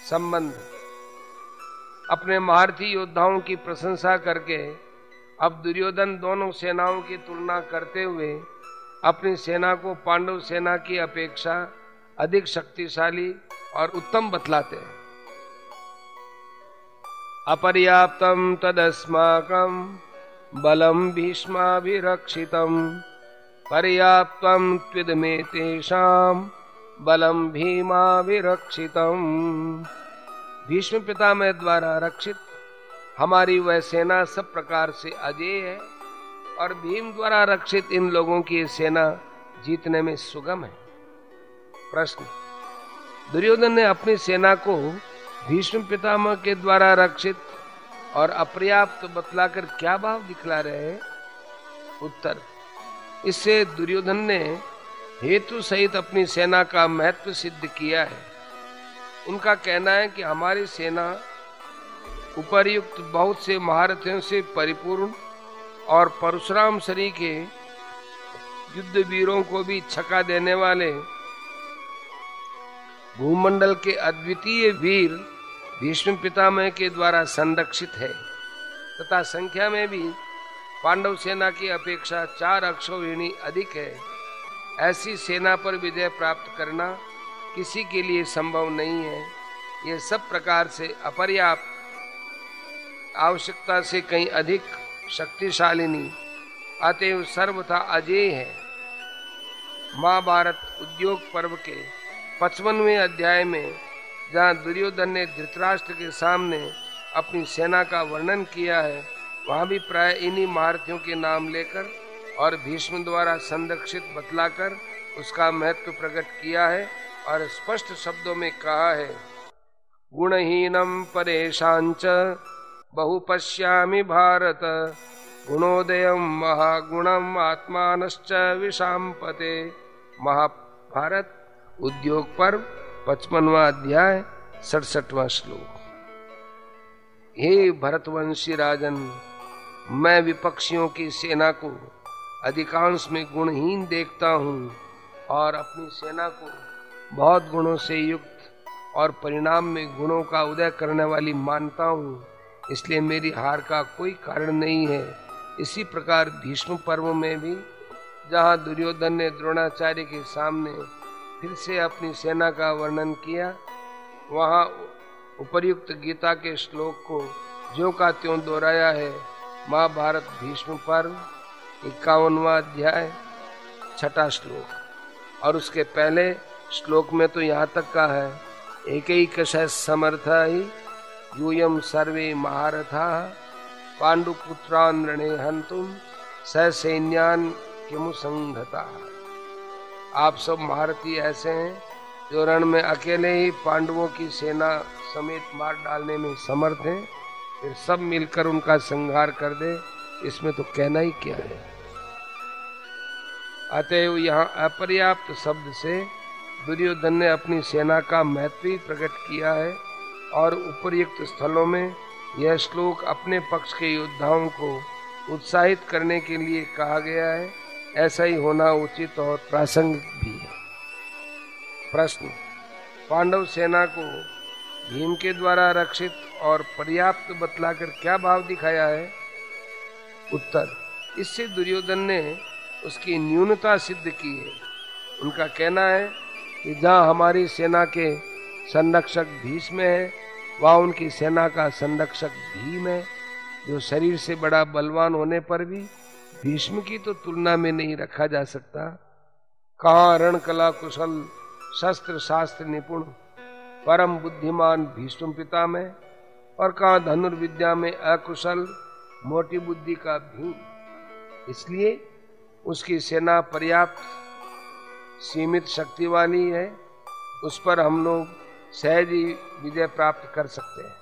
संबंध। अपने महारथी योद्धाओं की प्रशंसा करके अब दुर्योधन दोनों सेनाओं की तुलना करते हुए अपनी सेना को पांडव सेना की अपेक्षा अधिक शक्तिशाली और उत्तम बतलाते हैं। अपर्याप्तम तदस्माकं बलम भीष्माभिरक्षितम पर्याप्तम त्विदमे तेषां बलम भीमाभिरक्षितम। भीष्म पितामह द्वारा रक्षित हमारी वह सेना सब प्रकार से अजेय है और भीम द्वारा रक्षित इन लोगों की सेना जीतने में सुगम है। प्रश्न। दुर्योधन ने अपनी सेना को भीष्म पितामह के द्वारा रक्षित और अपर्याप्त बतलाकर क्या भाव दिखला रहे हैं? उत्तर। इससे दुर्योधन ने हेतु सहित अपनी सेना का महत्व सिद्ध किया है। उनका कहना है कि हमारी सेना उपर्युक्त बहुत से महारथियों से परिपूर्ण और परशुराम शरी के युद्ध वीरों को भी छका देने वाले भूमंडल के अद्वितीय वीर भीष्म पितामह के द्वारा संरक्षित है तथा संख्या में भी पांडव सेना की अपेक्षा 4 अक्षौहिणी अधिक है। ऐसी सेना पर विजय प्राप्त करना किसी के लिए संभव नहीं है। ये सब प्रकार से अपर्याप्त, आवश्यकता से कहीं अधिक शक्तिशालिनी, अतएव सर्वथा अजेय है। महाभारत उद्योग पर्व के 55वें अध्याय में जहाँ दुर्योधन ने धृतराष्ट्र के सामने अपनी सेना का वर्णन किया है, वहाँ भी प्राय इन्हीं महारथियों के नाम लेकर और भीष्म द्वारा संरक्षित बतलाकर उसका महत्व प्रकट किया है और स्पष्ट शब्दों में कहा है, गुणहीनम परेशांच बहुपश्यामि भारत गुणोदयम महागुणम आत्मानश्च विशांपते। महाभारत उद्योग पर्व 55वां अध्याय 67वां श्लोक। हे भरतवंशी राजन, मैं विपक्षियों की सेना को अधिकांश में गुणहीन देखता हूँ और अपनी सेना को बहुत गुणों से युक्त और परिणाम में गुणों का उदय करने वाली मानता हूँ, इसलिए मेरी हार का कोई कारण नहीं है। इसी प्रकार भीष्म पर्व में भी जहाँ दुर्योधन ने द्रोणाचार्य के सामने फिर से अपनी सेना का वर्णन किया, वहाँ उपर्युक्त गीता के श्लोक को ज्यों का त्यों दोहराया है। महाभारत भीष्म पर्व 51वां अध्याय 6वां श्लोक। और उसके पहले श्लोक में तो यहाँ तक का है, एकैकश समर्था ही यूयम सर्वे महारथा पांडुपुत्रान् रणे हन्तुम स सैन्यान् किमु संघता। आप सब महारथी ऐसे हैं जो रण में अकेले ही पांडवों की सेना समेत मार डालने में समर्थ हैं, फिर सब मिलकर उनका संहार कर दे, इसमें तो कहना ही क्या है। अतएव यहाँ अपर्याप्त शब्द से दुर्योधन ने अपनी सेना का महत्व ही प्रकट किया है और उपर्युक्त स्थलों में यह श्लोक अपने पक्ष के योद्धाओं को उत्साहित करने के लिए कहा गया है। ऐसा ही होना उचित और प्रासंगिक भी है। प्रश्न। पांडव सेना को भीम के द्वारा रक्षित और पर्याप्त बतलाकर क्या भाव दिखाया है? उत्तर। इससे दुर्योधन ने उसकी न्यूनता सिद्ध की है। उनका कहना है कि जहाँ हमारी सेना के संरक्षक भीष्म है, वहाँ उनकी सेना का संरक्षक भीम है, जो शरीर से बड़ा बलवान होने पर भी भीष्म की तो तुलना में नहीं रखा जा सकता। कहाँ रण कला कुशल शस्त्र शास्त्र निपुण परम बुद्धिमान भीष्म पितामह और कहाँ धनुर्विद्या में अकुशल मोटी बुद्धि का भीम। इसलिए उसकी सेना पर्याप्त सीमित शक्ति वाली है, उस पर हम लोग सहज ही विजय प्राप्त कर सकते हैं।